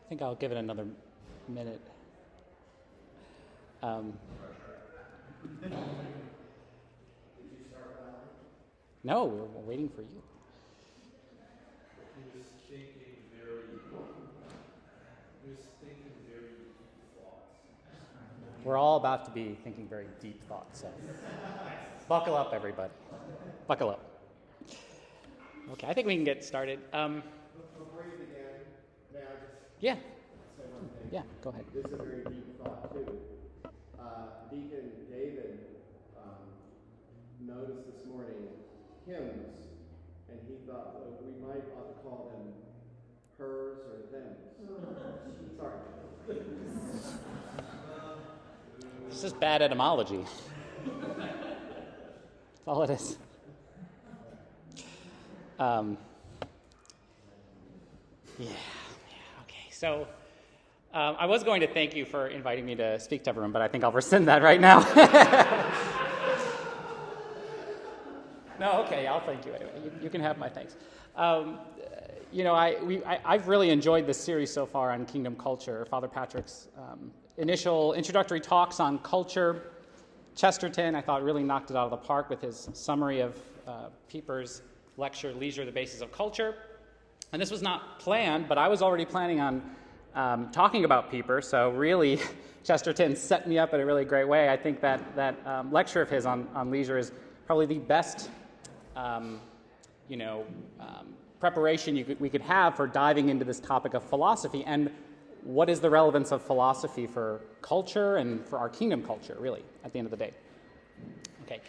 I think I'll give it another minute. No, we're waiting for you. He was thinking very deep thoughts. We're all about to be thinking very deep thoughts, so buckle up, everybody. Buckle up. Okay, I think we can get started. Before you begin, may I just Yeah. say one thing? Yeah, go ahead. This is a very deep thought, too. Deacon David noticed this morning hymns, and he thought, well, we might ought to call them hers or thems. Sorry. This is bad etymology. That's all it is. Okay. So I was going to thank you for inviting me to speak to everyone, but I think I'll rescind that right now. No, okay, I'll thank you anyway. You can have my thanks. I've really enjoyed this series so far on kingdom culture. Father Patrick's initial introductory talks on culture. Chesterton, I thought, really knocked it out of the park with his summary of Pieper's lecture, Leisure, the Basis of Culture. And this was not planned, but I was already planning on talking about Pieper, so really Chesterton set me up in a really great way. I think that lecture of his on leisure is probably the best preparation we could have for diving into this topic of philosophy and what is the relevance of philosophy for culture and for our kingdom culture, really, at the end of the day. Okay.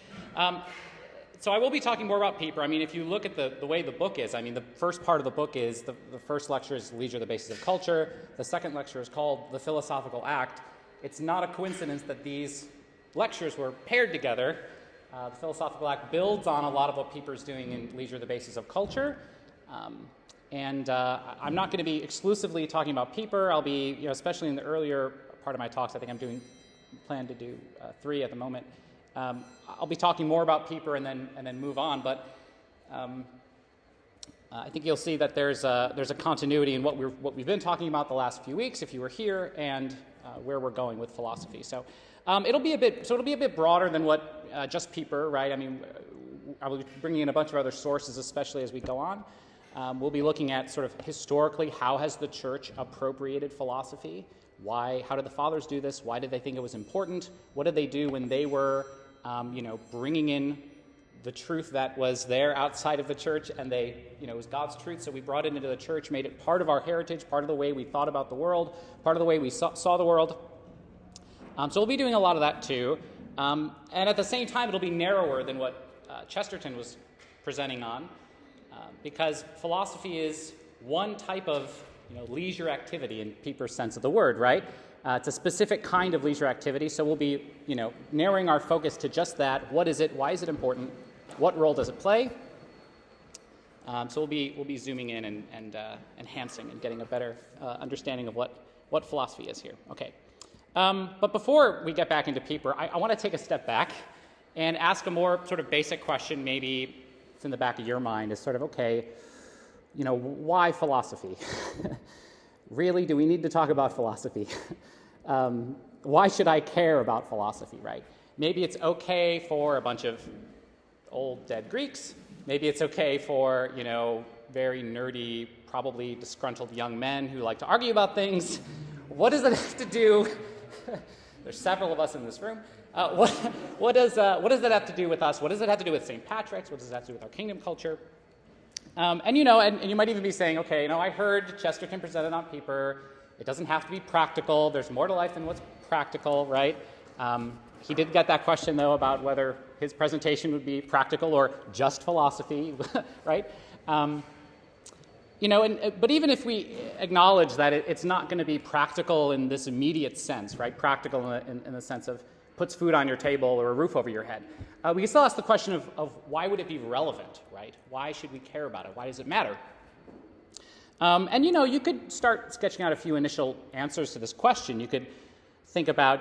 So I will be talking more about Pieper. I mean, if you look at the way the book is, I mean, the first part of the book is, the first lecture is Leisure, the Basis of Culture. The second lecture is called The Philosophical Act. It's not a coincidence that these lectures were paired together. The Philosophical Act builds on a lot of what Pieper's doing in Leisure, the Basis of Culture. I'm not going to be exclusively talking about Pieper. I'll be, especially in the earlier part of my talks, I think I'm plan to do 3 at the moment. I'll be talking more about Pieper and then move on, but I think you'll see that there's a continuity in what we've been talking about the last few weeks, if you were here, and where we're going with philosophy. So it'll be a bit broader than what just Pieper, right? I mean, I will be bringing in a bunch of other sources, especially as we go on. We'll be looking at sort of historically, how has the church appropriated philosophy? Why? How did the fathers do this? Why did they think it was important? What did they do when they were, bringing in the truth that was there outside of the church, and it was God's truth, so we brought it into the church, made it part of our heritage, part of the way we thought about the world, part of the way we saw the world. So we'll be doing a lot of that too. And at the same time, it'll be narrower than what Chesterton was presenting on, because philosophy is one type of leisure activity in Pieper's sense of the word, right? It's a specific kind of leisure activity, so we'll be narrowing our focus to just that. What is it? Why is it important? What role does it play? So we'll be zooming in and enhancing and getting a better understanding of what philosophy is here. Okay. But before we get back into Pieper, I want to take a step back and ask a more sort of basic question. Maybe it's in the back of your mind, is sort of, okay, why philosophy? Really, do we need to talk about philosophy? Why should I care about philosophy, right? Maybe it's okay for a bunch of old dead Greeks. Maybe it's okay for, very nerdy, probably disgruntled young men who like to argue about things. What does it have to do? There's several of us in this room. What does that have to do with us? What does it have to do with St. Patrick's? What does it have to do with our kingdom culture? And you might even be saying, okay, I heard Chesterton presented on Pieper. It doesn't have to be practical. There's more to life than what's practical, right? He did get that question, though, about whether his presentation would be practical or just philosophy, right? But even if we acknowledge that it's not going to be practical in this immediate sense, right? Practical in the sense of puts food on your table or a roof over your head. We can still ask the question of why would it be relevant, right? Why should we care about it? Why does it matter? You could start sketching out a few initial answers to this question. You could think about,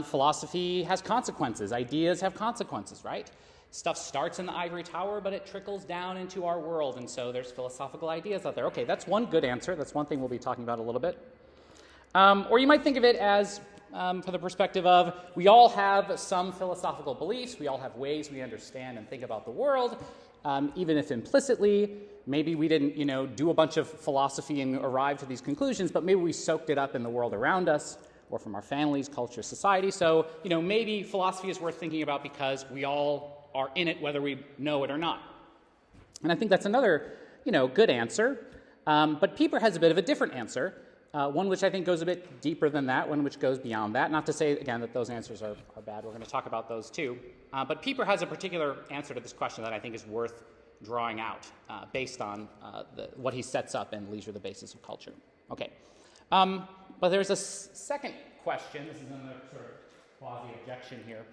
philosophy has consequences. Ideas have consequences, right? stuff starts in the ivory tower, but it trickles down into our world, and so there's philosophical ideas out there. Okay, that's one good answer. That's one thing we'll be talking about a little bit. Or you might think of it as, from the perspective of, we all have some philosophical beliefs, we all have ways we understand and think about the world, even if implicitly. Maybe we didn't, do a bunch of philosophy and arrive to these conclusions, but maybe we soaked it up in the world around us, or from our families, culture, society. So, maybe philosophy is worth thinking about because we all are in it, whether we know it or not. And I think that's another, good answer. But Pieper has a bit of a different answer, one which I think goes a bit deeper than that, one which goes beyond that. Not to say, again, that those answers are bad. We're going to talk about those too. But Pieper has a particular answer to this question that I think is worth drawing out based on what he sets up in Leisure, the Basis of Culture. Okay. But there's a second question. This is another sort of quasi-objection here.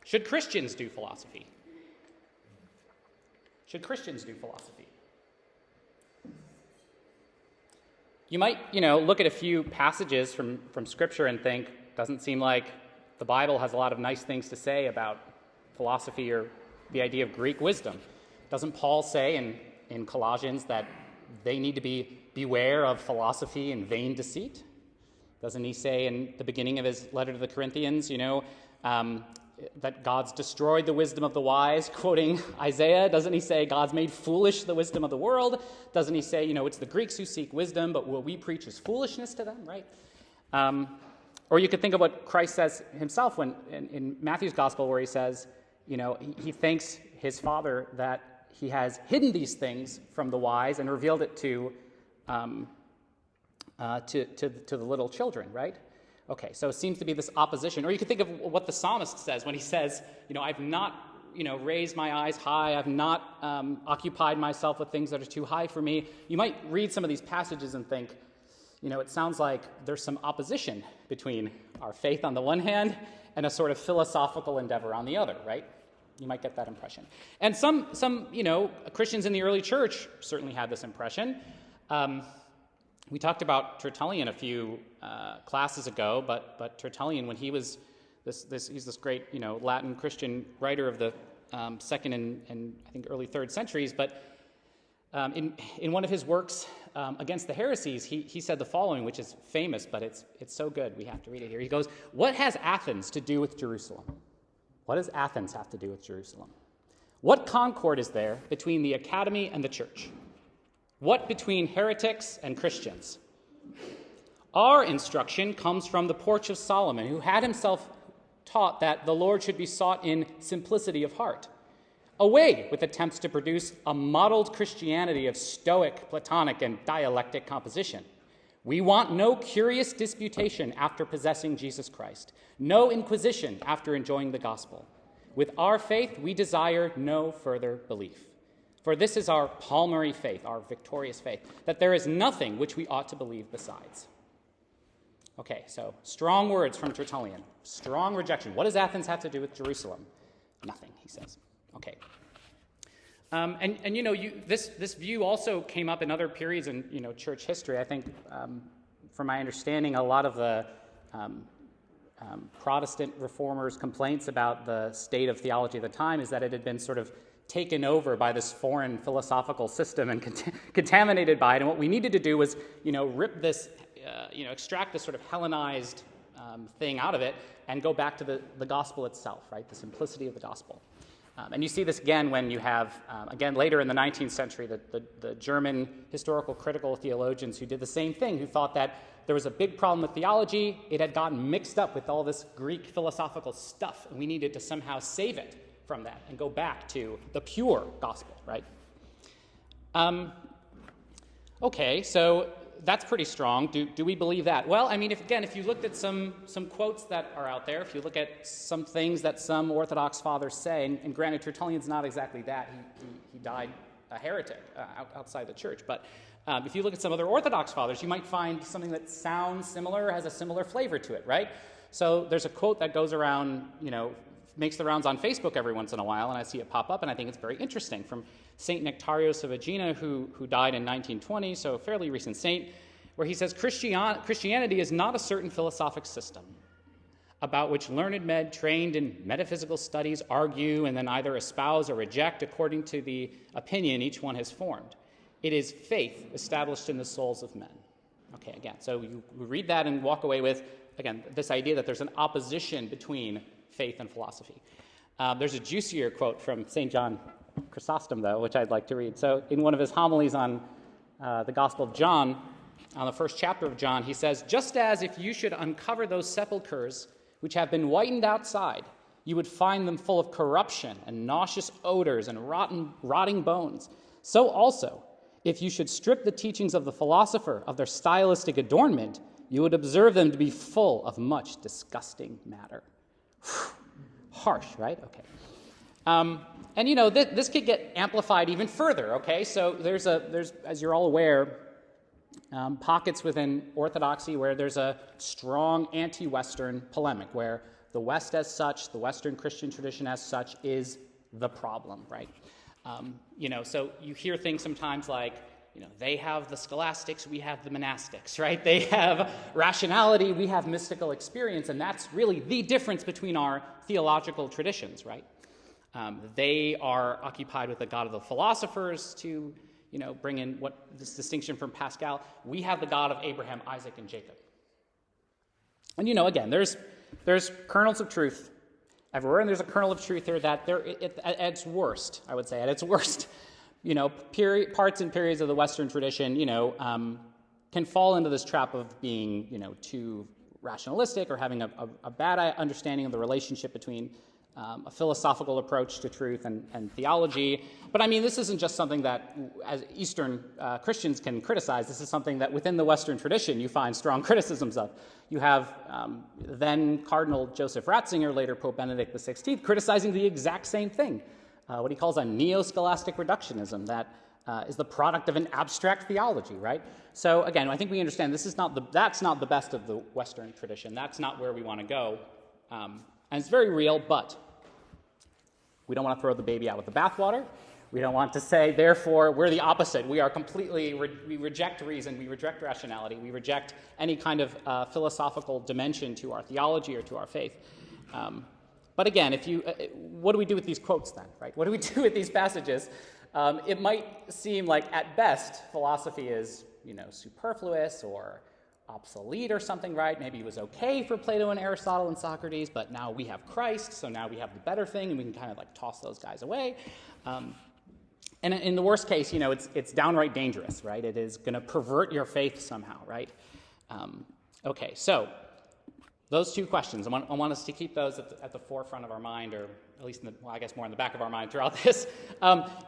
Should Christians do philosophy? Should Christians do philosophy? You might, look at a few passages from Scripture and think, doesn't seem like the Bible has a lot of nice things to say about philosophy or the idea of Greek wisdom. Doesn't Paul say in Colossians that they need to beware of philosophy and vain deceit? Doesn't he say in the beginning of his letter to the Corinthians, that God's destroyed the wisdom of the wise, quoting Isaiah? Doesn't he say God's made foolish the wisdom of the world? Doesn't he say, it's the Greeks who seek wisdom, but what we preach is foolishness to them, right? Or you could think of what Christ says himself when in Matthew's gospel, where he says, he thanks his Father that he has hidden these things from the wise and revealed it to the little children, right? Okay, so it seems to be this opposition. Or you could think of what the psalmist says when he says, I've not, raised my eyes high. I've not occupied myself with things that are too high for me. You might read some of these passages and think, it sounds like there's some opposition between our faith on the one hand and a sort of philosophical endeavor on the other, right? You might get that impression. And some Christians in the early church certainly had this impression. We talked about Tertullian a few classes ago, but Tertullian, when he was he's this great Latin Christian writer of the second and I think early third centuries. But in one of his works against the heresies, he said the following, which is famous, but it's so good we have to read it here. He goes, "What has Athens to do with Jerusalem? What does Athens have to do with Jerusalem? What concord is there between the academy and the church? What between heretics and Christians? Our instruction comes from the porch of Solomon, who had himself taught that the Lord should be sought in simplicity of heart. Away with attempts to produce a modeled Christianity of Stoic, Platonic, and dialectic composition. We want no curious disputation after possessing Jesus Christ, no inquisition after enjoying the gospel. With our faith, we desire no further belief. For this is our palmary faith, our victorious faith, that there is nothing which we ought to believe besides." Okay, so strong words from Tertullian. Strong rejection. What does Athens have to do with Jerusalem? Nothing, he says. Okay. This view also came up in other periods in church history. I think, from my understanding, a lot of the Protestant reformers' complaints about the state of theology at the time is that it had been sort of taken over by this foreign philosophical system and contaminated by it. And what we needed to do was, rip this, extract this sort of Hellenized thing out of it and go back to the gospel itself, right? The simplicity of the gospel. And you see this again when you have, again, later in the 19th century, the German historical critical theologians who did the same thing, who thought that there was a big problem with theology. It had gotten mixed up with all this Greek philosophical stuff, and we needed to somehow save it from that and go back to the pure gospel, right? Okay, so that's pretty strong. Do we believe that? Well, I mean, if you looked at some quotes that are out there, if you look at some things that some Orthodox fathers say, and granted, Tertullian's not exactly that. He died a heretic outside the church. But if you look at some other Orthodox fathers, you might find something that sounds similar, has a similar flavor to it, right? So there's a quote that goes around, makes the rounds on Facebook every once in a while, and I see it pop up, and I think it's very interesting, from St. Nectarios of Aegina, who died in 1920, so a fairly recent saint, where he says, Christianity is not a certain philosophic system. about which learned men trained in metaphysical studies argue and then either espouse or reject according to the opinion each one has formed. It is faith established in the souls of men. Okay, again, so you read that and walk away with, again, this idea that there's an opposition between faith and philosophy. There's a juicier quote from St. John Chrysostom, though, which I'd like to read. So in one of his homilies on the Gospel of John, on the first chapter of John, he says, "Just as if you should uncover those sepulchres which have been whitened outside, you would find them full of corruption and nauseous odors and rotting bones. So also, if you should strip the teachings of the philosopher of their stylistic adornment, you would observe them to be full of much disgusting matter." Harsh, right? Okay. And this could get amplified even further. Okay, so there's, as you're all aware, pockets within Orthodoxy where there's a strong anti-Western polemic, where the West as such, the Western Christian tradition as such, is the problem, right? So you hear things sometimes like, they have the scholastics, we have the monastics, right? They have rationality, we have mystical experience, and that's really the difference between our theological traditions, right? They are occupied with the God of the philosophers to, bring in this distinction from Pascal. We have the God of Abraham, Isaac, and Jacob. And, again, there's kernels of truth everywhere, and there's a kernel of truth here that at its worst, I would say, at its worst, parts and periods of the Western tradition, can fall into this trap of being, too rationalistic or having a bad understanding of the relationship between a philosophical approach to truth and theology. But I mean, this isn't just something that as Eastern Christians can criticize. This is something that within the Western tradition you find strong criticisms of. You have then Cardinal Joseph Ratzinger, later Pope Benedict XVI, criticizing the exact same thing, what he calls a neo-scholastic reductionism that is the product of an abstract theology, right? So again, I think we understand that's not the best of the Western tradition. That's not where we want to go. And it's very real, but we don't want to throw the baby out with the bathwater. We don't want to say, therefore, we're the opposite. We are we reject reason, we reject rationality, we reject any kind of philosophical dimension to our theology or to our faith. But again, what do we do with these quotes then, right? What do we do with these passages? It might seem like, at best, philosophy is, superfluous or obsolete or something, right? Maybe it was okay for Plato and Aristotle and Socrates, but now we have Christ, so now we have the better thing, and we can kind of toss those guys away. And in the worst case, it's downright dangerous, right? It is going to pervert your faith somehow, right? Okay, so those two questions, I want us to keep those at the forefront of our mind, or at least, I guess more in the back of our mind throughout this.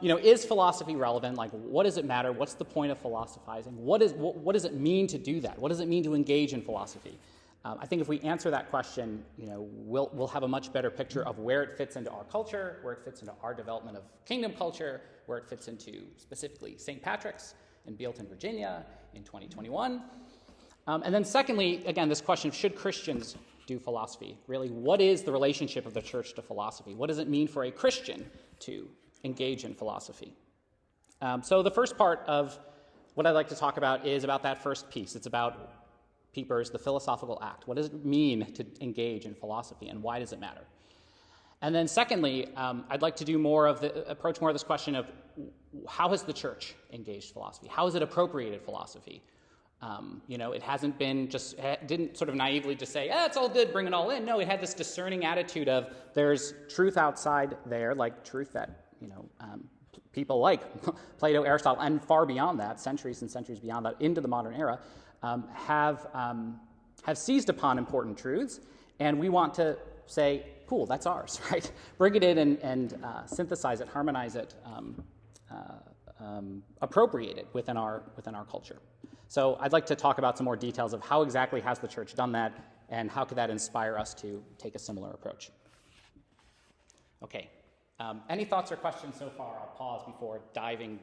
Is philosophy relevant? What does it matter? What's the point of philosophizing? What does it mean to do that? What does it mean to engage in philosophy? I think if we answer that question, we'll have a much better picture of where it fits into our culture, where it fits into our development of kingdom culture, where it fits into specifically St. Patrick's in Bealeton, Virginia in 2021. And then secondly, again, this question of should Christians do philosophy? Really, what is the relationship of the church to philosophy? What does it mean for a Christian to engage in philosophy? So the first part of what I'd like to talk about is about that first piece. It's about Pieper's The Philosophical Act. What does it mean to engage in philosophy, and why does it matter? And then secondly, I'd like to approach more of this question of how has the church engaged philosophy? How has it appropriated philosophy? It hasn't been didn't sort of naively just say, it's all good, bring it all in. No, it had this discerning attitude of there's truth outside there, like truth that, people like Plato, Aristotle, and far beyond that, centuries and centuries beyond that, into the modern era, have seized upon important truths, and we want to say, cool, that's ours, right? Bring it in and synthesize it, harmonize it, appropriate it within our culture. So I'd like to talk about some more details of how exactly has the church done that, and how could that inspire us to take a similar approach. Okay. Any thoughts or questions so far? I'll pause before diving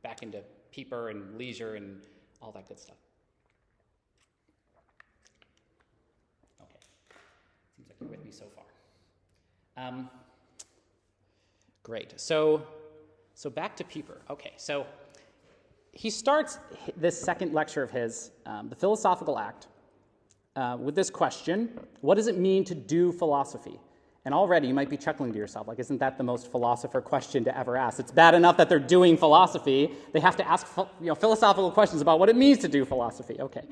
back into Pieper and leisure and all that good stuff. Okay. Seems like you're with me so far. Great. So back to Pieper. Okay, so he starts this second lecture of his, The Philosophical Act, with this question: what does it mean to do philosophy? And already you might be chuckling to yourself, like, isn't that the most philosopher question to ever ask? It's bad enough that they're doing philosophy. They have to ask philosophical questions about what it means to do philosophy. Okay.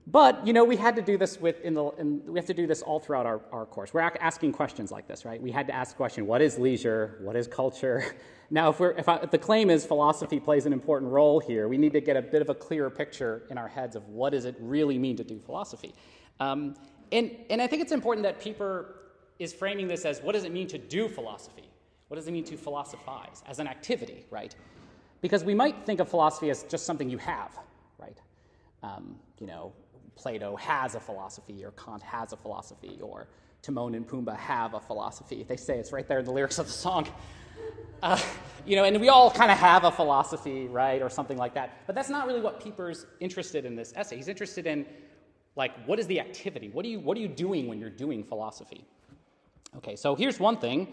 But, we had to do this we have to do this all throughout our course. We're asking questions like this, right? We had to ask the question, what is leisure? What is culture? Now, if the claim is philosophy plays an important role here, we need to get a bit of a clearer picture in our heads of what does it really mean to do philosophy. And I think it's important that Pieper is framing this as, what does it mean to do philosophy? What does it mean to philosophize as an activity, right? Because we might think of philosophy as just something you have, right? Plato has a philosophy, or Kant has a philosophy, or Timon and Pumbaa have a philosophy. They say it's right there in the lyrics of the song. And we all kind of have a philosophy, right, or something like that. But that's not really what Pieper's interested in this essay. He's interested in, what is the activity? What are you doing when you're doing philosophy? Okay, so here's one thing.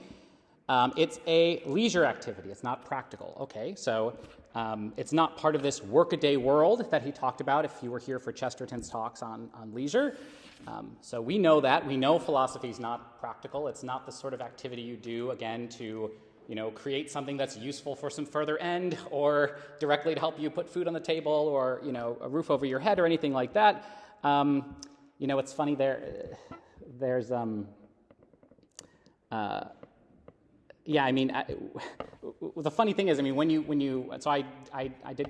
It's a leisure activity. It's not practical. Okay, so it's not part of this workaday world that he talked about if you were here for Chesterton's talks on leisure. So we know that. We know philosophy is not practical. It's not the sort of activity you do, again, to create something that's useful for some further end, or directly to help you put food on the table, or a roof over your head, or anything like that. It's funny. There's the funny thing is, I did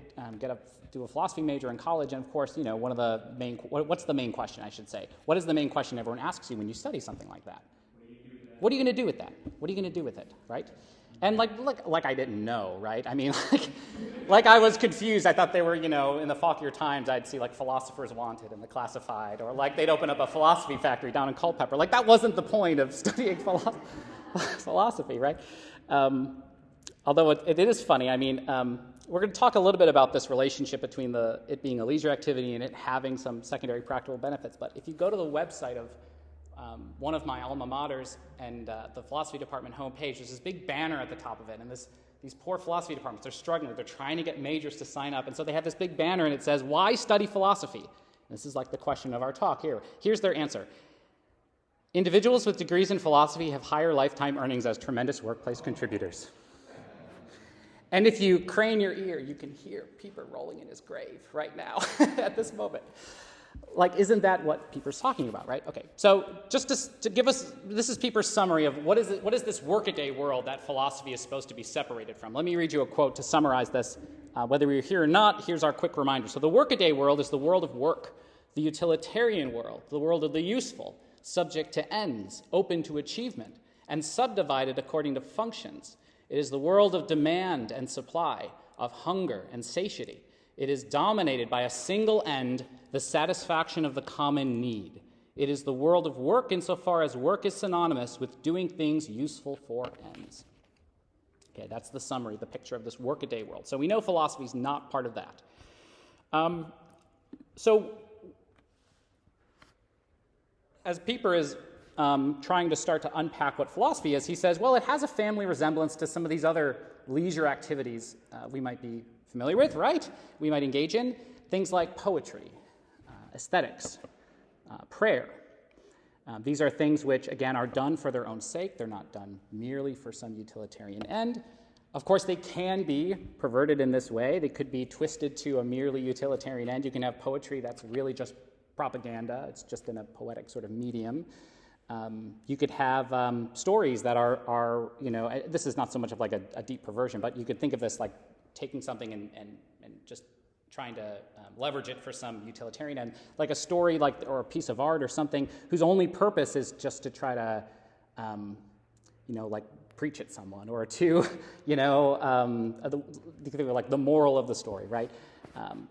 do a philosophy major in college, and of course, one of the main, what's the main question, I should say? What is the main question everyone asks you when you study something like that? What are you going to do with that? What are you going to do with it, right? And like I didn't know, right? Like I was confused. I thought they were, in the Fauquier Times, I'd see philosophers wanted in the classified, or they'd open up a philosophy factory down in Culpeper. That wasn't the point of studying philosophy, right? Although it is funny. We're going to talk a little bit about this relationship between it being a leisure activity and it having some secondary practical benefits. But if you go to the website of one of my alma maters and the philosophy department homepage, there's this big banner at the top of it, and these poor philosophy departments, they're struggling. They're trying to get majors to sign up, and so they have this big banner, and it says, "Why study philosophy?" And this is the question of our talk here. Here's their answer. Individuals with degrees in philosophy have higher lifetime earnings as tremendous workplace contributors. And if you crane your ear, you can hear Pieper rolling in his grave right now at this moment. Isn't that what Pieper's talking about, right? Okay, so just to give us, this is Pieper's summary of what is this workaday world that philosophy is supposed to be separated from. Let me read you a quote to summarize this. Whether we're here or not, here's our quick reminder. So the workaday world is the world of work, the utilitarian world, the world of the useful, subject to ends, open to achievement, and subdivided according to functions. It is the world of demand and supply, of hunger and satiety. It is dominated by a single end, the satisfaction of the common need. It is the world of work insofar as work is synonymous with doing things useful for ends. Okay, that's the summary, the picture of this workaday world. So we know philosophy is not part of that. So as Pieper is trying to start to unpack what philosophy is, he says, well, it has a family resemblance to some of these other leisure activities we might be familiar with, right? We might engage in things like poetry, aesthetics, prayer. These are things which, again, are done for their own sake. They're not done merely for some utilitarian end. Of course, they can be perverted in this way. They could be twisted to a merely utilitarian end. You can have poetry that's really just propaganda. It's just in a poetic sort of medium. You could have stories that are this is not so much of a deep perversion, but you could think of this like taking something and just trying to leverage it for some utilitarian end, like a story or a piece of art or something whose only purpose is just to try to, preach at someone, or to, like the moral of the story, right?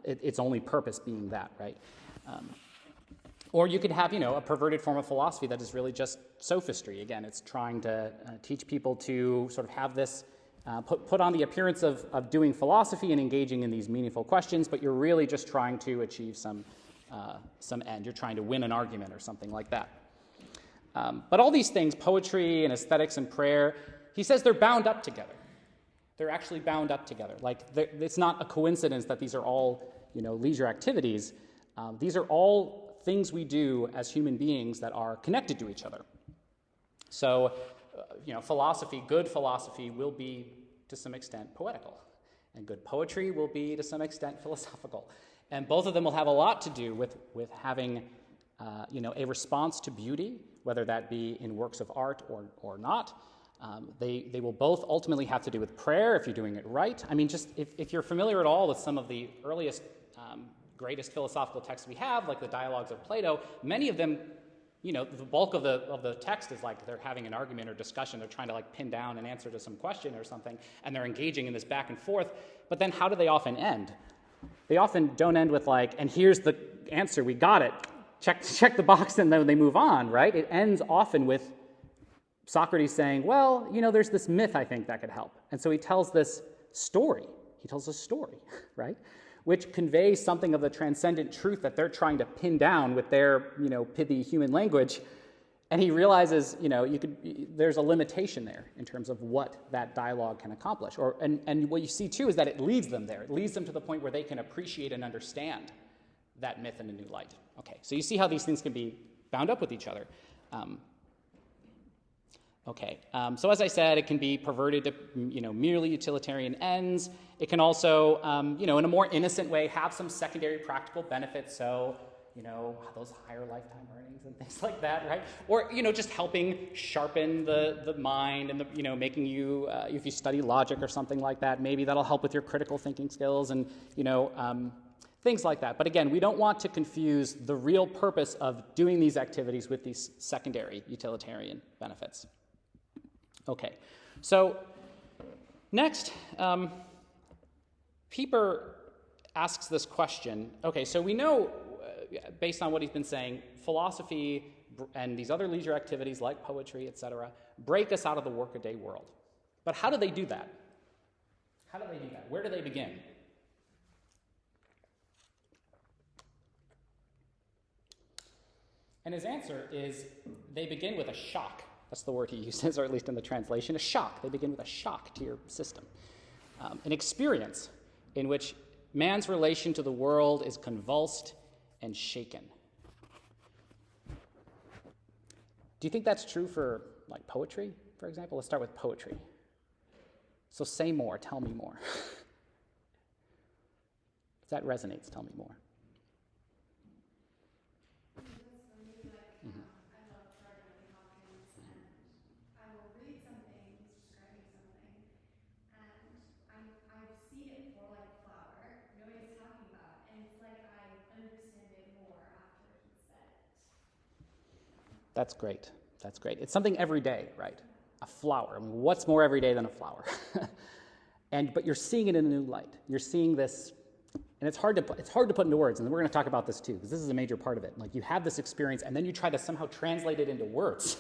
Its only purpose being that, right? Or you could have, a perverted form of philosophy that is really just sophistry. Again, it's trying to teach people to sort of have this, put on the appearance of doing philosophy and engaging in these meaningful questions, but you're really just trying to achieve some end. You're trying to win an argument or something like that. But all these things, poetry and aesthetics and prayer, he says they're bound up together. They're actually bound up together. It's not a coincidence that these are all, leisure activities. These are all things we do as human beings that are connected to each other. So, philosophy, good philosophy, will be to some extent poetical, and good poetry will be to some extent philosophical. And both of them will have a lot to do with having a response to beauty, whether that be in works of art or not. They will both ultimately have to do with prayer if you're doing it right. I mean, just if you're familiar at all with some of the earliest, greatest philosophical texts we have, like the dialogues of Plato, many of them, the bulk of the text is like they're having an argument or discussion. They're trying to like pin down an answer to some question or something, and they're engaging in this back and forth. But then how do they often end? They often don't end with like, and here's the answer, we got it. Check the box, and then they move on, right? It ends often with Socrates saying, well, there's this myth I think that could help. And so he tells this story. He tells a story, right? Which conveys something of the transcendent truth that they're trying to pin down with their, pithy human language. And he realizes, there's a limitation there in terms of what that dialogue can accomplish. And what you see, too, is that it leads them there. It leads them to the point where they can appreciate and understand that myth in a new light. Okay, so you see how these things can be bound up with each other. So as I said, it can be perverted to, merely utilitarian ends. It can also, in a more innocent way, have some secondary practical benefits. So, those higher lifetime earnings and things like that, right? Or, just helping sharpen the mind and, making you, if you study logic or something like that, maybe that'll help with your critical thinking skills and, things like that. But again, we don't want to confuse the real purpose of doing these activities with these secondary utilitarian benefits. Okay, so next, Pieper asks this question. Okay, so we know, based on what he's been saying, philosophy and these other leisure activities like poetry, etc., break us out of the workaday world. But how do they do that? How do they do that? Where do they begin? And his answer is they begin with a shock. That's the word he uses, or at least in the translation, a shock. They begin with a shock to your system. An experience in which man's relation to the world is convulsed and shaken. Do you think that's true for, like, poetry, for example? Let's start with poetry. So say more, tell me more. If that resonates, tell me more. That's great. That's great. It's something every day, right? A flower. I mean, what's more every day than a flower? But you're seeing it in a new light. You're seeing this, and it's hard to put into words. And we're going to talk about this too, because this is a major part of it. Like, you have this experience, and then you try to somehow translate it into words,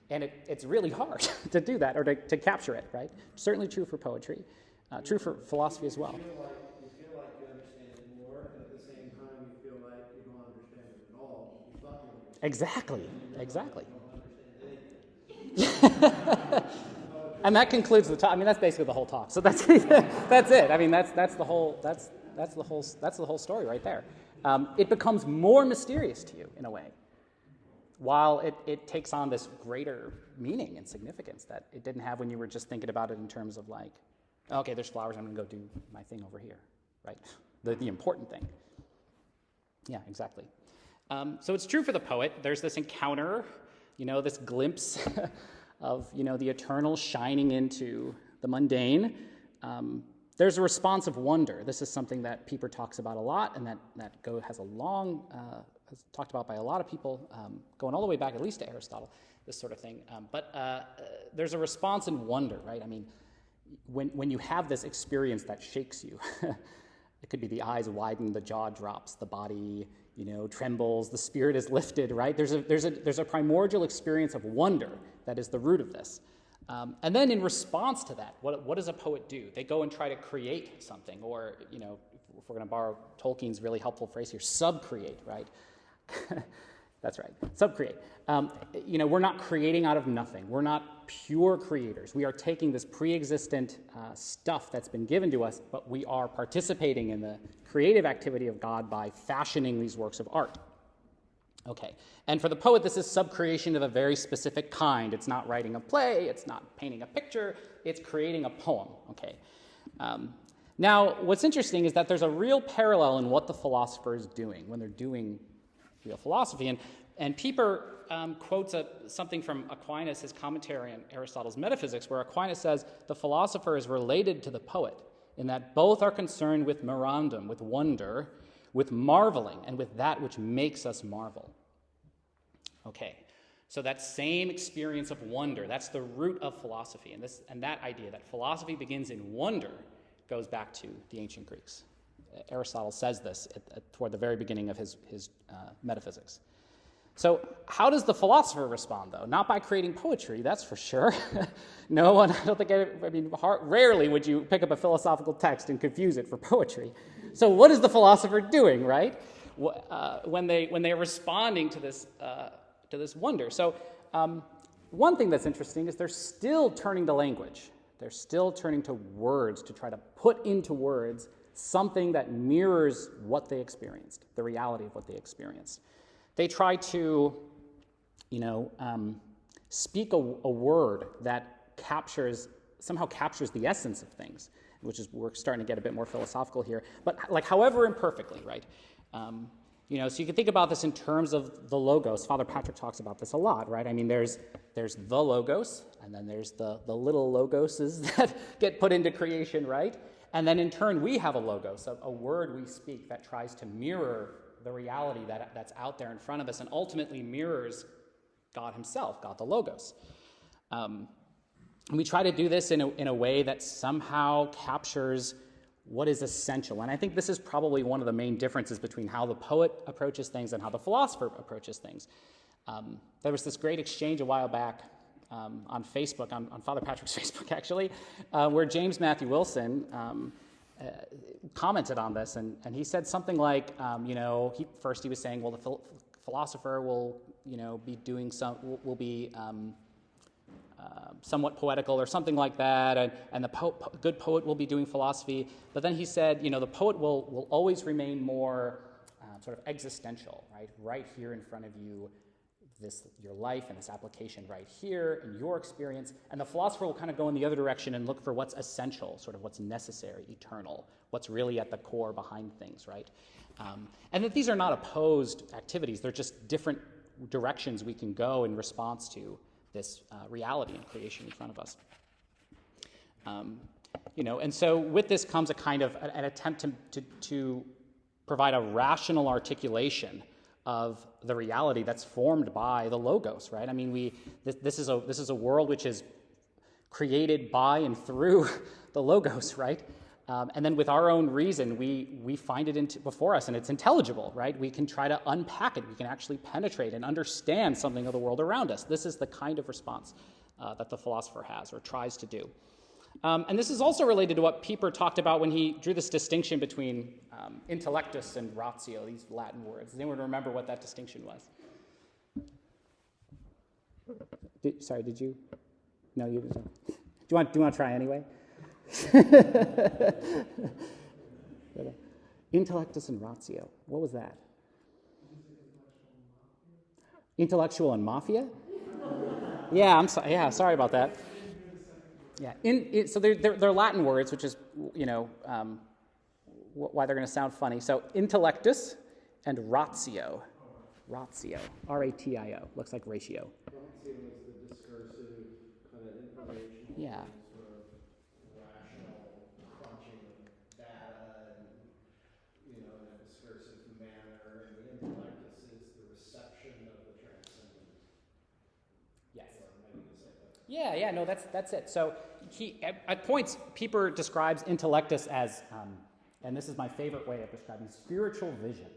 and it's really hard to do that or to capture it, right? Certainly true for poetry, true for philosophy as well. You feel like you understand it more, and at the same time you feel like you don't understand it at all. You thought you understood. Exactly. You don't understand anything. And that concludes the talk. I mean, that's basically the whole talk. So that's that's it. I mean, that's the whole story right there. It becomes more mysterious to you in a way, while it takes on this greater meaning and significance that it didn't have when you were just thinking about it in terms of like, okay, there's flowers, I'm going to go do my thing over here, right? The important thing. Yeah, exactly. So it's true for the poet. There's this encounter, this glimpse of, the eternal shining into the mundane. There's a response of wonder. This is something that Pieper talks about a lot, and that has talked about by a lot of people, going all the way back at least to Aristotle, this sort of thing. But there's a response in wonder, right? I mean, when you have this experience that shakes you, it could be the eyes widen, the jaw drops, the body, trembles, the spirit is lifted, right? There's a primordial experience of wonder that is the root of this. And then in response to that, what does a poet do? They go and try to create something, or, if we're going to borrow Tolkien's really helpful phrase here, subcreate, right? That's right. Subcreate. We're not creating out of nothing. We're not pure creators. We are taking this pre-existent stuff that's been given to us, but we are participating in the creative activity of God by fashioning these works of art. Okay. And for the poet, this is subcreation of a very specific kind. It's not writing a play. It's not painting a picture. It's creating a poem. Okay. Now, what's interesting is that there's a real parallel in what the philosopher is doing when they're doing real philosophy. And Pieper quotes something from Aquinas, his commentary on Aristotle's metaphysics, where Aquinas says the philosopher is related to the poet in that both are concerned with mirandum, with wonder, with marveling, and with that which makes us marvel. Okay, so that same experience of wonder, that's the root of philosophy. And that idea that philosophy begins in wonder goes back to the ancient Greeks. Aristotle says this toward the very beginning of his metaphysics. So how does the philosopher respond, though? Not by creating poetry, that's for sure. No one, rarely would you pick up a philosophical text and confuse it for poetry. So what is the philosopher doing, right? When they're responding to this wonder. So one thing that's interesting is they're still turning to language. They're still turning to words to try to put into words something that mirrors what they experienced, the reality of what they experienced. They try to, speak a word that somehow captures the essence of things, which is, we're starting to get a bit more philosophical here, but however imperfectly, right? So you can think about this in terms of the logos. Father Patrick talks about this a lot, right? I mean, there's the logos, and then there's the little logoses that get put into creation, right? And then in turn, we have a logos, a word we speak that tries to mirror the reality that's out there in front of us and ultimately mirrors God himself, God the logos. And we try to do this in a way that somehow captures what is essential. And I think this is probably one of the main differences between how the poet approaches things and how the philosopher approaches things. There was this great exchange a while back on Facebook, on Father Patrick's Facebook actually, where James Matthew Wilson commented on this, and he said something like, he was saying, well, the philosopher will, be doing will be somewhat poetical or something like that, and the good poet will be doing philosophy. But then he said, the poet will always remain more sort of existential, right here in front of you, your life and this application right here in your experience, and the philosopher will kind of go in the other direction and look for what's essential, sort of what's necessary, eternal, what's really at the core behind things, right? And that these are not opposed activities, they're just different directions we can go in response to this reality and creation in front of us. And so with this comes a kind of an attempt to provide a rational articulation of the reality that's formed by the logos, right? I mean, this is a world which is created by and through the logos, right? And then with our own reason, we find it before us, and it's intelligible, right? We can try to unpack it. We can actually penetrate and understand something of the world around us. This is the kind of response that the philosopher has or tries to do. And this is also related to what Pieper talked about when he drew this distinction between intellectus and ratio, these Latin words. Does anyone remember what that distinction was? Did you? No, you didn't. Do you want to try anyway? Intellectus and ratio. What was that? Intellectual and mafia? Yeah, I'm sorry. Yeah, sorry about that. Yeah, so they're Latin words, which is why they're going to sound funny. So intellectus and ratio, ratio, looks like ratio. Ratio is the discursive kind of information. Yeah. Sort of rational crunching of data, and in a discursive manner. And the intellectus is the reception of the transcendent. Yes. Or maybe you say that. Yeah, no, that's it. So at points, Pieper describes intellectus as, and this is my favorite way of describing spiritual vision.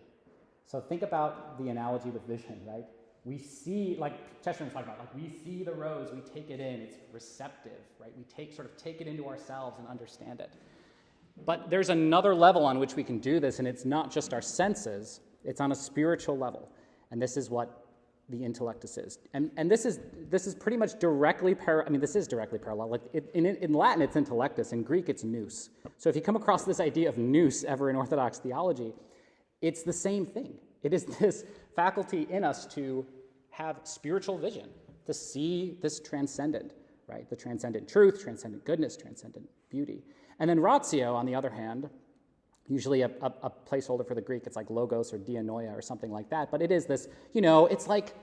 So think about the analogy with vision, right? We see, like Chesterton's talking about, we see the rose, we take it in, it's receptive, right? We take it into ourselves and understand it. But there's another level on which we can do this, and it's not just our senses, it's on a spiritual level. And this is what the Intellectus is. And this is pretty much directly parallel. I mean, this is directly parallel. Like in Latin, it's Intellectus. In Greek, it's nous. So if you come across this idea of nous ever in Orthodox theology, it's the same thing. It is this faculty in us to have spiritual vision, to see this transcendent, right? The transcendent truth, transcendent goodness, transcendent beauty. And then ratio, on the other hand, usually a placeholder for the Greek, it's like logos or dianoia or something like that. But it is this, it's like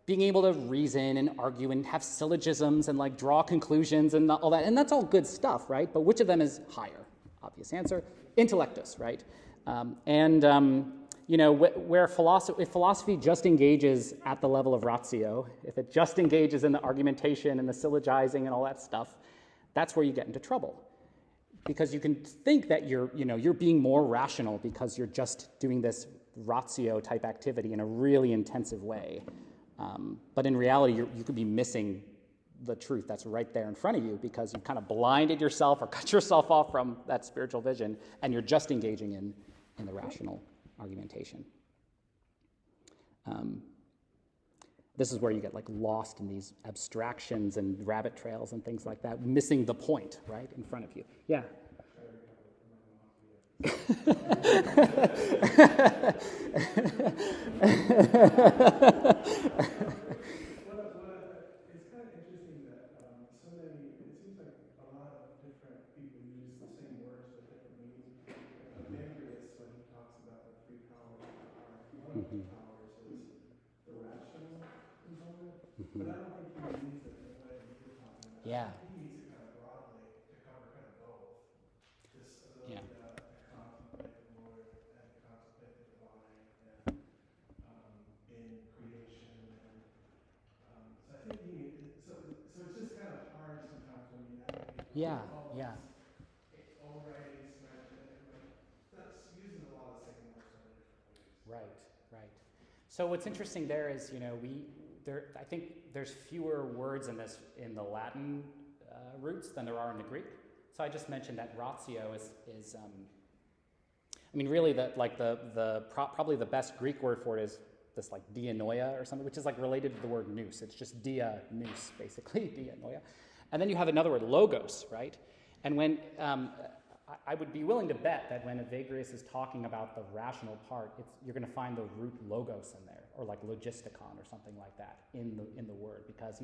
being able to reason and argue and have syllogisms and like draw conclusions and all that. And that's all good stuff, right? But which of them is higher? Obvious answer, Intellectus, right? Where if philosophy just engages at the level of ratio, if it just engages in the argumentation and the syllogizing and all that stuff, that's where you get into trouble. Because you can think that you're being more rational because you're just doing this ratio type activity in a really intensive way. But in reality, you could be missing the truth that's right there in front of you because you've kind of blinded yourself or cut yourself off from that spiritual vision, and you're just engaging in the rational argumentation. This is where you get like lost in these abstractions and rabbit trails and things like that, missing the point right in front of you. Yeah. It's kind of interesting that so many, it seems like a lot of different people use the same words with different meanings. Bealeton, when he talks about the three powers of the heart, one of the powers is the rational component, but I don't think he means it the way that you're talking about. Yeah. He means it kind of broadly to cover kind of both. This ability to contemplate the Lord and contemplate the divine and in creation and so I think so it's just kind of hard sometimes when you navigate. Yeah. All writings, that's using a lot of the same words in different ways. Right. So what's interesting there is, I think there's fewer words in the Latin roots than there are in the Greek. So I just mentioned that ratio is really probably the best Greek word for it is this like dianoia or something, which is like related to the word nous. It's just dia nous, basically, dianoia. And then you have another word, logos, right? And when I would be willing to bet that when Evagrius is talking about the rational part, you're going to find the root logos in there, or like logistikon or something like that in the word, because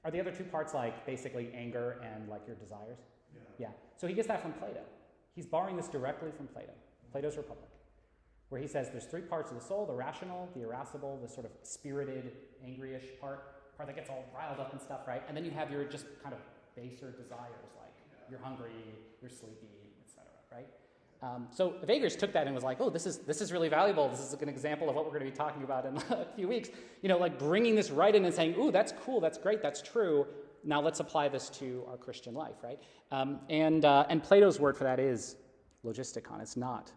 are the other two parts like basically anger and like your desires? Yeah. So he gets that from Plato. He's borrowing this directly from Plato, Plato's Republic, where he says there's three parts of the soul: the rational, the irascible, the sort of spirited, angryish part that gets all riled up and stuff, right? And then you have your just kind of baser desires, like you're hungry, you're sleepy, etc., right? So Evagrius took that and was like, oh, this is really valuable. This is an example of what we're going to be talking about in a few weeks. Like bringing this right in and saying, ooh, that's cool, that's great, that's true. Now let's apply this to our Christian life, right? And Plato's word for that is logistikon. It's not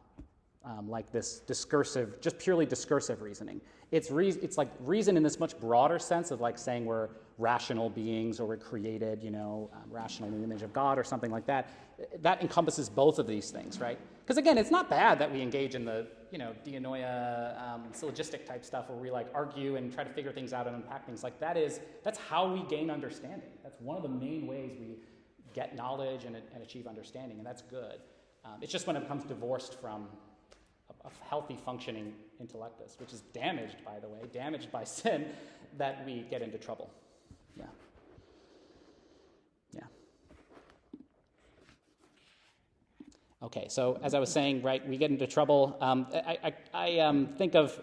like this discursive, just purely discursive reasoning. It's like reason in this much broader sense of like saying we're rational beings or we're created, rational in the image of God or something like that. That encompasses both of these things, right? Because again, it's not bad that we engage in the, dianoia, syllogistic type stuff where we like argue and try to figure things out and unpack things. Like that's how we gain understanding. That's one of the main ways we get knowledge and achieve understanding, and that's good. It's just when it becomes divorced from a healthy functioning intellectus, which is damaged, by the way, damaged by sin, that we get into trouble. Yeah. Okay, so as I was saying, right, we get into trouble. I think of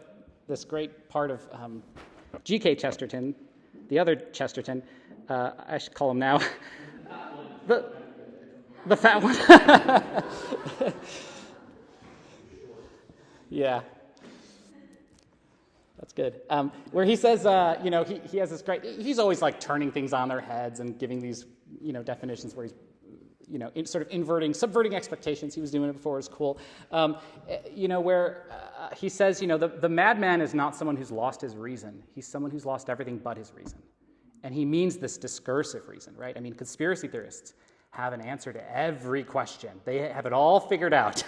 this great part of G.K. Chesterton, the other Chesterton, I should call him now, the fat one. Yeah. That's good. Where he says, he has this great, he's always like turning things on their heads and giving these, definitions where he's, sort of subverting expectations. He was doing it before, it was cool. Where he says, the madman is not someone who's lost his reason. He's someone who's lost everything but his reason. And he means this discursive reason, right? I mean, conspiracy theorists have an answer to every question. They have it all figured out.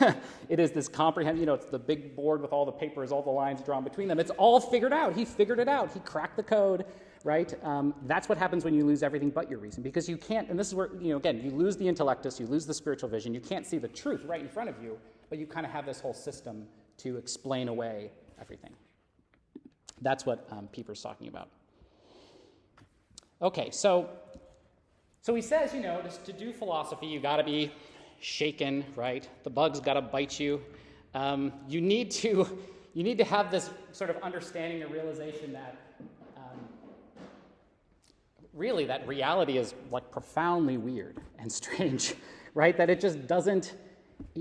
It is this comprehensive, it's the big board with all the papers, all the lines drawn between them. It's all figured out. He figured it out. He cracked the code, right? That's what happens when you lose everything but your reason, because you can't, and this is where, again, you lose the intellectus, you lose the spiritual vision, you can't see the truth right in front of you, but you kind of have this whole system to explain away everything. That's what Pieper's talking about. Okay, so he says, just to do philosophy, you got to be shaken, right? The bug's got to bite you. You need to have this sort of understanding or realization that really that reality is like profoundly weird and strange, right? That it just doesn't.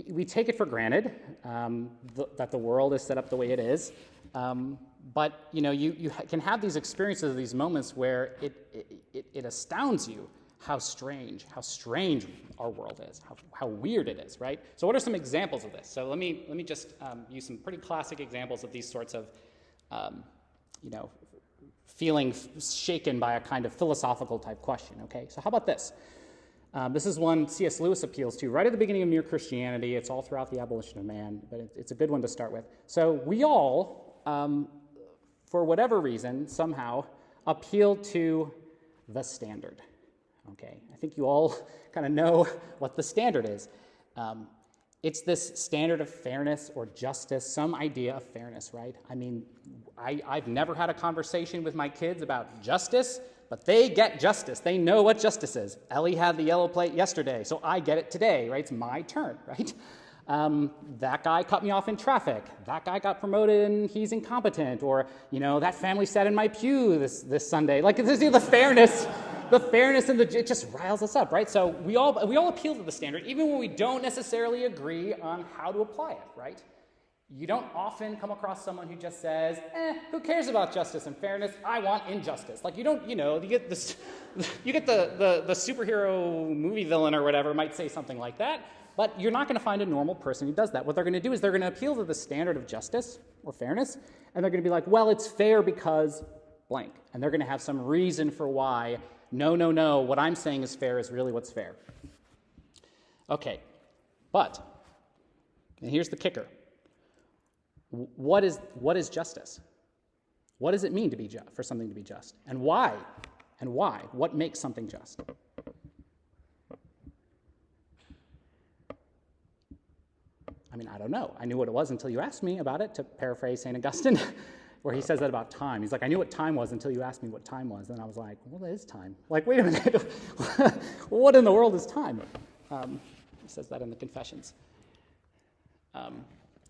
We take it for granted that the world is set up the way it is, but you can have these experiences, these moments where it astounds you how strange our world is, how weird it is, right? So what are some examples of this? So let me just use some pretty classic examples of these sorts of, feeling shaken by a kind of philosophical type question, okay? So how about this? This is one C.S. Lewis appeals to right at the beginning of Mere Christianity. It's all throughout the Abolition of Man, but it's a good one to start with. So we all, for whatever reason, somehow appeal to the standard. Okay, I think you all kind of know what the standard is. It's this standard of fairness or justice, some idea of fairness, right? I mean, I've never had a conversation with my kids about justice, but they get justice. They know what justice is. Ellie had the yellow plate yesterday, so I get it today, right? It's my turn, right? That guy cut me off in traffic. That guy got promoted and he's incompetent. Or, that family sat in my pew this Sunday. Like, this is the fairness. The fairness and it just riles us up, right? So we all appeal to the standard, even when we don't necessarily agree on how to apply it, right? You don't often come across someone who just says, who cares about justice and fairness? I want injustice. Like, you get this, you get the superhero movie villain or whatever might say something like that, but you're not going to find a normal person who does that. What they're going to do is they're going to appeal to the standard of justice or fairness, and they're going to be like, well, it's fair because blank. And they're going to have some reason for why, no, what I'm saying is fair is really what's fair. Okay, but, and here's the kicker. What is justice? What does it mean to be for something to be just? And why? And why? What makes something just? I mean, I don't know. I knew what it was until you asked me about it, to paraphrase St. Augustine, where he says that about time. He's like, I knew what time was until you asked me what time was. And I was like, well, what is time? Like, wait a minute. What in the world is time? He says that in the Confessions,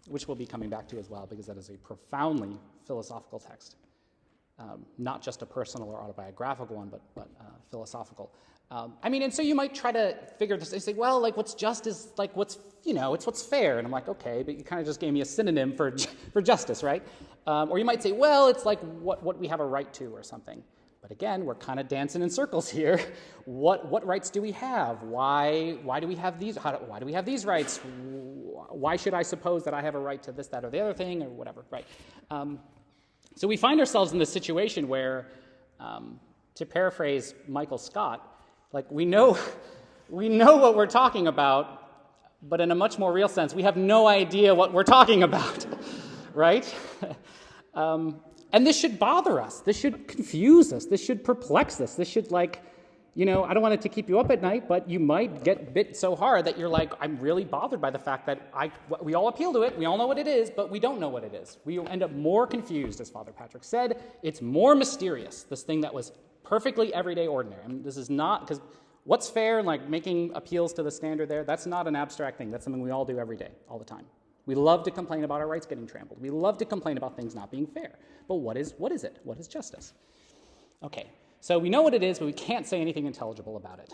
which we'll be coming back to as well, because that is a profoundly philosophical text. Not just a personal or autobiographical one, but philosophical. And so you might try to figure this and say, well, like, what's just is like what's, it's what's fair. And I'm like, okay, but you kind of just gave me a synonym for justice, right? Or you might say, well, it's like what we have a right to or something. But again, we're kind of dancing in circles here. What rights do we have? Why do we have these? Why do we have these rights? Why should I suppose that I have a right to this, that, or the other thing, or whatever, right? So we find ourselves in this situation where, to paraphrase Michael Scott, like we know what we're talking about, but in a much more real sense, we have no idea what we're talking about, right? And this should bother us. This should confuse us. This should perplex us. This should, I don't want it to keep you up at night, but you might get bit so hard that you're like, I'm really bothered by the fact that we all appeal to it. We all know what it is, but we don't know what it is. We end up more confused, as Father Patrick said. It's more mysterious, this thing that was perfectly everyday ordinary. I mean, this is not, because what's fair, like making appeals to the standard there, that's not an abstract thing. That's something we all do every day, all the time. We love to complain about our rights getting trampled. We love to complain about things not being fair. But what is it? What is justice? Okay, so we know what it is, but we can't say anything intelligible about it.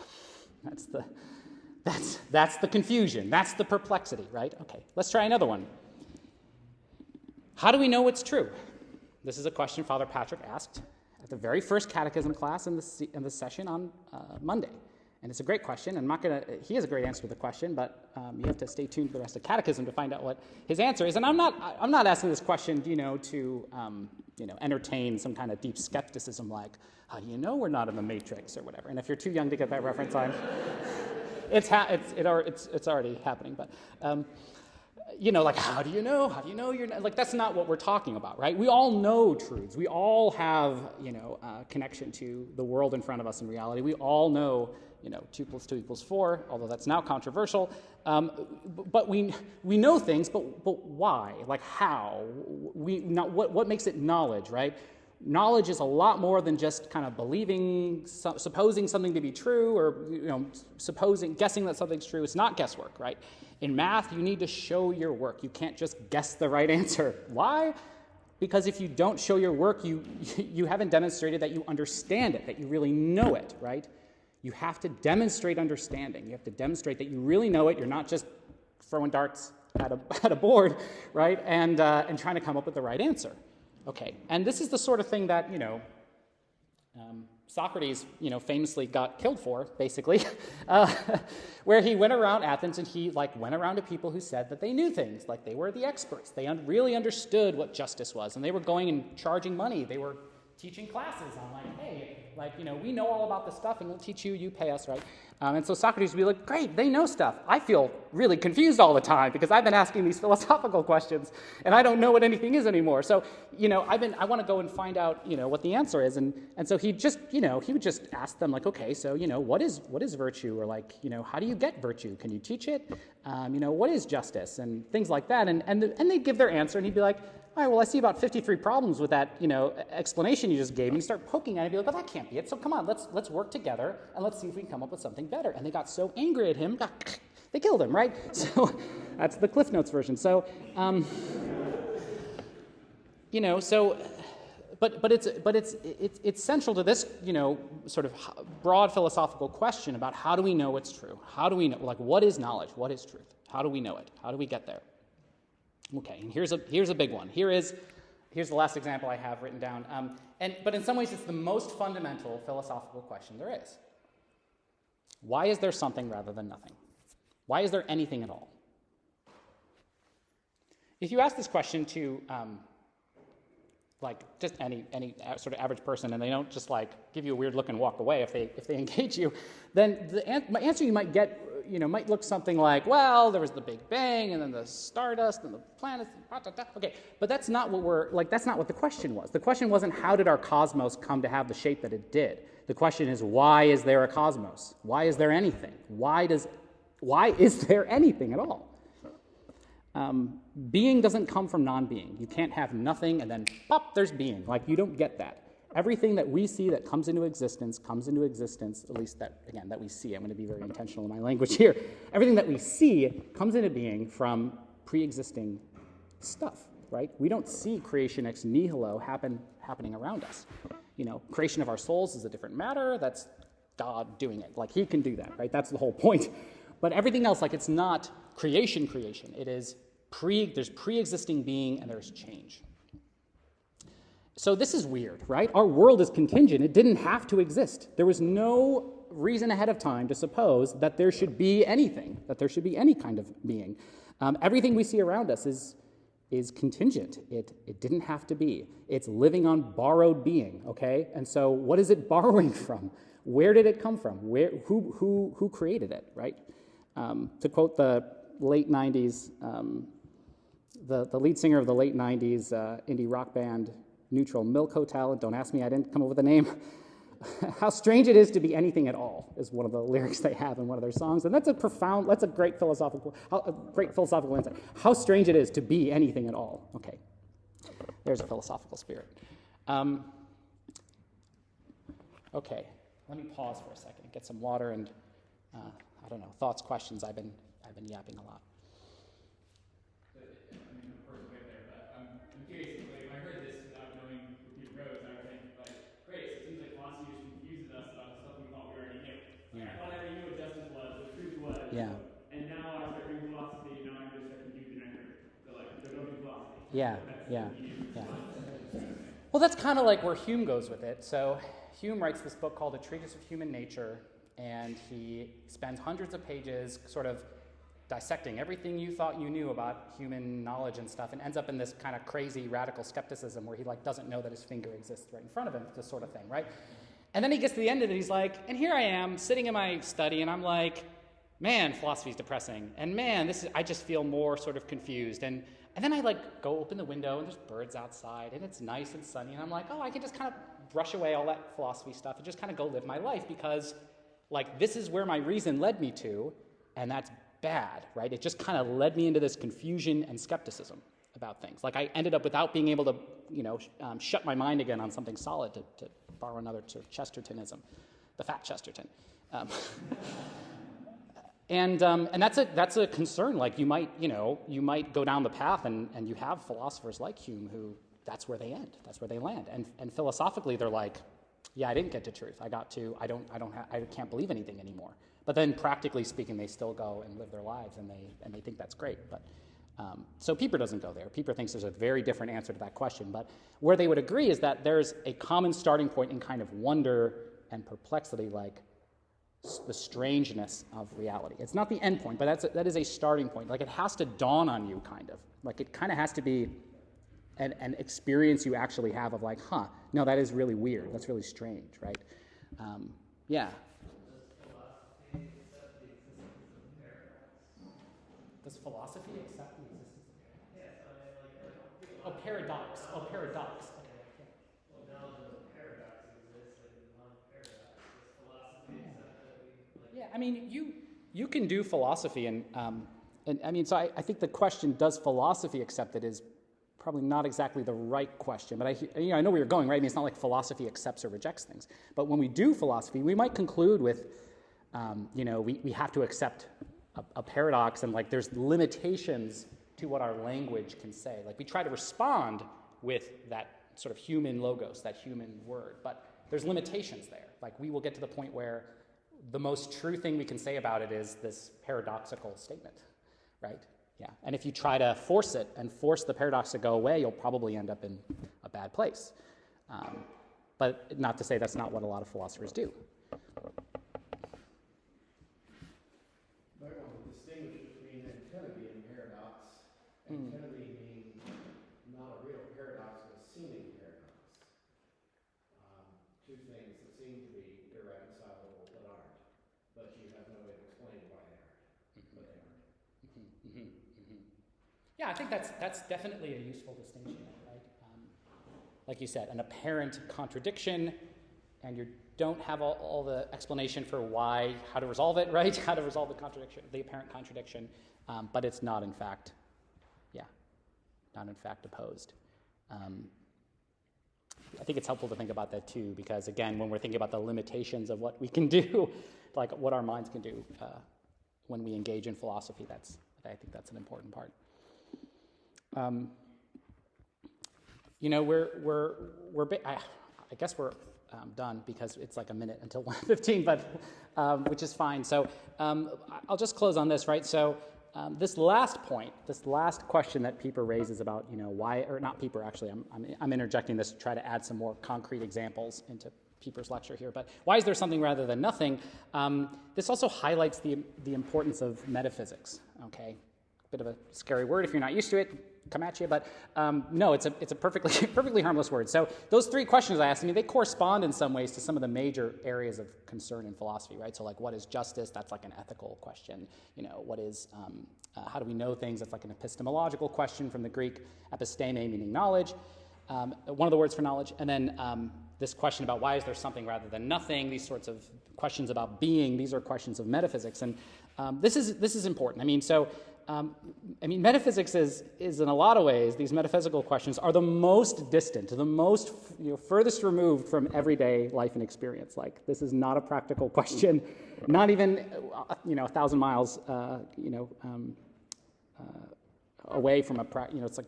That's the confusion. That's the perplexity, right? Okay, let's try another one. How do we know what's true? This is a question Father Patrick asked at the very first catechism class in the session on Monday. And it's a great question. He has a great answer to the question, but you have to stay tuned to the rest of catechism to find out what his answer is. And I'm not asking this question, to entertain some kind of deep skepticism like, how do you know we're not in the Matrix or whatever? And if you're too young to get that reference, it's already happening. But like, how do you know? How do you know you're not? Like, that's not what we're talking about, right? We all know truths. We all have connection to the world in front of us in reality. We all know 2 + 2 = 4, although that's now controversial. But we know things, but why? Like, how? What makes it knowledge, right? Knowledge is a lot more than just kind of believing, supposing something to be true, or guessing that something's true. It's not guesswork, right? In math, you need to show your work. You can't just guess the right answer. Why? Because if you don't show your work, you haven't demonstrated that you understand it, that you really know it, right? You have to demonstrate understanding. You have to demonstrate that you really know it. You're not just throwing darts at a board, right? And trying to come up with the right answer. Okay, and this is the sort of thing that Socrates famously got killed for, basically, where he went around Athens and he went around to people who said that they knew things, like they were the experts. They really understood what justice was, and they were going and charging money. They were teaching classes on hey, we know all about this stuff, and we'll teach you. You pay us, right? And so Socrates would be like, great, they know stuff. I feel really confused all the time because I've been asking these philosophical questions, and I don't know what anything is anymore. So, I want to go and find out, what the answer is. And so he just, he would just ask them, okay, so, what is virtue? Or how do you get virtue? Can you teach it? What is justice? And things like that. And they'd give their answer, and he'd be like, all right, well, I see about 53 problems with that, explanation you just gave me. You start poking at it and be like, well, that can't be it. So come on, let's work together and let's see if we can come up with something better. And they got so angry at him, they killed him, right? So that's the Cliff Notes version. So, but it's central to this, sort of broad philosophical question about how do we know what's true? How do we know, what is knowledge? What is truth? How do we know it? How do we get there? Okay, and here's a big one. Here's the last example I have written down. But in some ways, it's the most fundamental philosophical question there is. Why is there something rather than nothing? Why is there anything at all? If you ask this question to just any sort of average person, and they don't just give you a weird look and walk away if they engage you, then the answer you might get might look something like, well, there was the Big Bang, and then the stardust, and the planets, okay, but that's not what that's not what the question was. The question wasn't how did our cosmos come to have the shape that it did. The question is, why is there a cosmos? Why is there anything? Why is there anything at all? Being doesn't come from non-being. You can't have nothing and then, pop, there's being. You don't get that. Everything that we see that comes into existence, at least that we see. I'm going to be very intentional in my language here. Everything that we see comes into being from pre-existing stuff, right? We don't see creation ex nihilo happening around us. Creation of our souls is a different matter. That's God doing it. He can do that, right? That's the whole point. But everything else, it's not creation. It is there's pre-existing being and there's change. So this is weird, right? Our world is contingent. It didn't have to exist. There was no reason ahead of time to suppose that there should be anything, that there should be any kind of being. Everything we see around us is contingent. It didn't have to be. It's living on borrowed being, okay? And so what is it borrowing from? Where did it come from? Who created it, right? To quote the late 90s, the lead singer of the late 90s indie rock band Neutral Milk Hotel, don't ask me, I didn't come up with a name. How strange it is to be anything at all is one of the lyrics they have in one of their songs, and that's a great philosophical insight. How strange it is to be anything at all. Okay, there's a philosophical spirit. Okay, let me pause for a second, get some water, and thoughts, questions. I've been yapping a lot. Of course, way there, but I'm curious. If I heard this without knowing who Pieper wrote, I would think, great. So it seems like philosophy just confuses us about the stuff we thought we already knew. I thought I already knew what justice was, what truth was. Yeah. And now I start doing philosophy, and now I'm just confused and angry. So don't do philosophy. Yeah. Well, that's kind of like where Hume goes with it. So Hume writes this book called A Treatise of Human Nature, and he spends hundreds of pages sort of dissecting everything you thought you knew about human knowledge and stuff, and ends up in this kind of crazy radical skepticism where he doesn't know that his finger exists right in front of him, this sort of thing, right? And then he gets to the end of it, he's like, and here I am sitting in my study, and I'm like, man, philosophy is depressing, and man, I just feel more sort of confused, and then I like go open the window and there's birds outside and it's nice and sunny, and I'm like, oh, I can just kind of brush away all that philosophy stuff and just kind of go live my life because like this is where my reason led me to, and that's bad, right? It just kind of led me into this confusion and skepticism about things. Like I ended up without being able to, shut my mind again on something solid, to borrow another sort of Chestertonism, the fat Chesterton. And that's a concern. Like you might go down the path and you have philosophers like Hume who that's where they end, that's where they land. And philosophically they're like, yeah, I didn't get to truth. I can't believe anything anymore. But then practically speaking, they still go and live their lives and they think that's great. But so Pieper doesn't go there. Pieper thinks there's a very different answer to that question. But where they would agree is that there's a common starting point in kind of wonder and perplexity, like the strangeness of reality. It's not the end point, but that is a starting point. Like it has to dawn on you, kind of. Like it kind of has to be an experience you actually have of like, no, that is really weird. That's really strange, right? Yeah. Does philosophy accept the existence of paradox? Yes, I mean, like oh, paradox. Oh, paradox. Well, knowledge of a paradox exists, like a non-paradox. Does philosophy accept that we? Yeah, I mean, you can do philosophy, and I mean, so I think the question, does philosophy accept it, is probably not exactly the right question. But I know where you're going, right? I mean, it's not like philosophy accepts or rejects things. But when we do philosophy, we might conclude with, we have to accept a paradox, and like there's limitations to what our language can say. Like we try to respond with that sort of human logos, that human word, but there's limitations there. Like we will get to the point where the most true thing we can say about it is this paradoxical statement, right? Yeah, and if you try to force it and force the paradox to go away, you'll probably end up in a bad place. But not to say that's not what a lot of philosophers do. Antinomy being not a real paradox, but a seeming paradox. Two things that seem to be irreconcilable but aren't, but you have no way to explain why they aren't, but they aren't. Yeah, I think that's definitely a useful distinction, right? Like you said, an apparent contradiction, and you don't have all the explanation for how to resolve it, right? How to resolve the contradiction, the apparent contradiction, but it's not in fact opposed. I think it's helpful to think about that too, because again, when we're thinking about the limitations of what we can do, like what our minds can do when we engage in philosophy, I think that's an important part. I guess we're done because it's like a minute until 1:15, but which is fine. So I'll just close on this, right? So. This last question that Pieper raises about, why, or not Pieper, actually, I'm interjecting this to try to add some more concrete examples into Pieper's lecture here, but why is there something rather than nothing? This also highlights the importance of metaphysics, okay? Bit of a scary word if you're not used to it, come at you, but no, it's a perfectly harmless word. So those three questions I asked, they correspond in some ways to some of the major areas of concern in philosophy, right? So like, what is justice? That's like an ethical question. What is, how do we know things? That's like an epistemological question from the Greek episteme, meaning knowledge, one of the words for knowledge. And then this question about why is there something rather than nothing, these sorts of questions about being, these are questions of metaphysics. And this is important. Metaphysics is in a lot of ways, these metaphysical questions are the most distant, the most furthest removed from everyday life and experience. Like, this is not a practical question, not even 1,000 miles away from it's like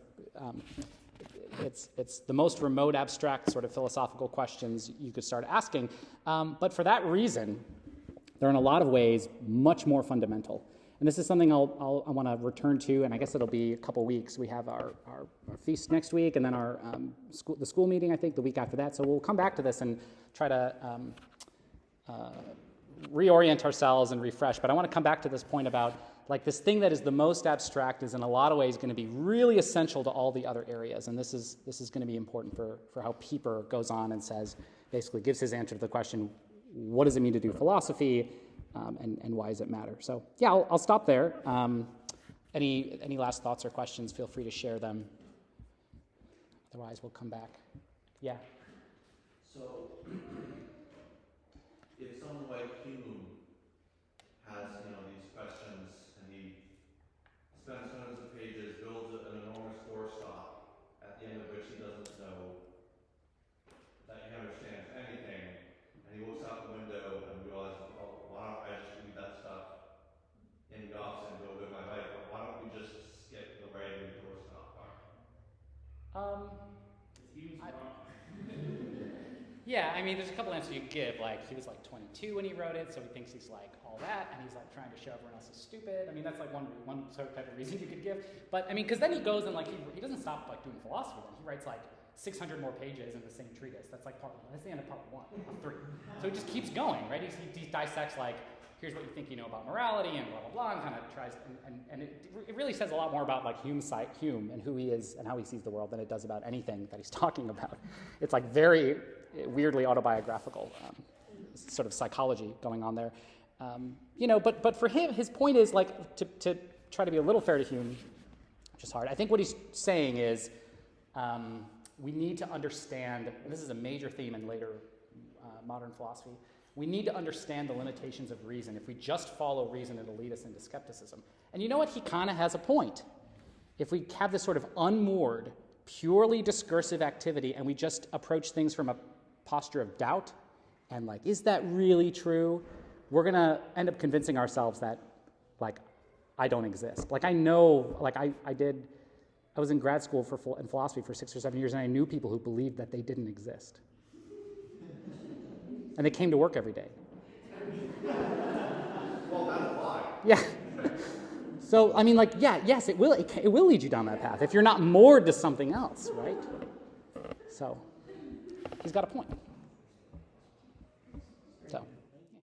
it's the most remote, abstract sort of philosophical questions you could start asking. But for that reason, they're in a lot of ways much more fundamental. And this is something I want to return to, and I guess it'll be a couple weeks. We have our feast next week, and then our the school meeting, I think, the week after that. So we'll come back to this and try to reorient ourselves and refresh. But I want to come back to this point about, like, this thing that is the most abstract is in a lot of ways going to be really essential to all the other areas. And this is going to be important for how Pieper goes on and says, basically gives his answer to the question, what does it mean to do philosophy? and why does it matter? So yeah, I'll stop there. Any last thoughts or questions, feel free to share them. Otherwise, we'll come back. Yeah? So, if someone like Hume has, these questions, and he spends hundreds of pages, builds an enormous doorstop, at the end of which he doesn't know that he understands anything, and he looks out the window and realizes, well, why don't I just read that stuff in the office and go live my life? Or why don't we just skip the writing the doorstop part? Yeah, I mean, there's a couple answers you could give. Like, he was like 22 when he wrote it, so he thinks he's like all that, and he's like trying to show everyone else is stupid. I mean, that's like one sort of type of reason you could give. But I mean, because then he goes and like he doesn't stop like doing philosophy. Then he writes like 600 more pages in the same treatise. That's like part one. That's the end of part 1 of 3. So he just keeps going, right? He dissects like, here's what you think you know about morality and blah blah blah, and kind of tries and it really says a lot more about like Hume and who he is and how he sees the world than it does about anything that he's talking about. It's like very weirdly autobiographical sort of psychology going on there. But for him, his point is like to try to be a little fair to Hume, which is hard. I think what he's saying is we need to understand, and this is a major theme in later modern philosophy, we need to understand the limitations of reason. If we just follow reason, it'll lead us into skepticism. And you know what? He kind of has a point. If we have this sort of unmoored, purely discursive activity and we just approach things from a posture of doubt and like, is that really true? We're going to end up convincing ourselves that, like, I don't exist. Like, I know, like, I was in grad school in philosophy for 6 or 7 years, and I knew people who believed that they didn't exist. And they came to work every day. Well, that's why. Yeah. So, I mean, like, yes, it will lead you down that path if you're not moored to something else, right? So, he's got a point.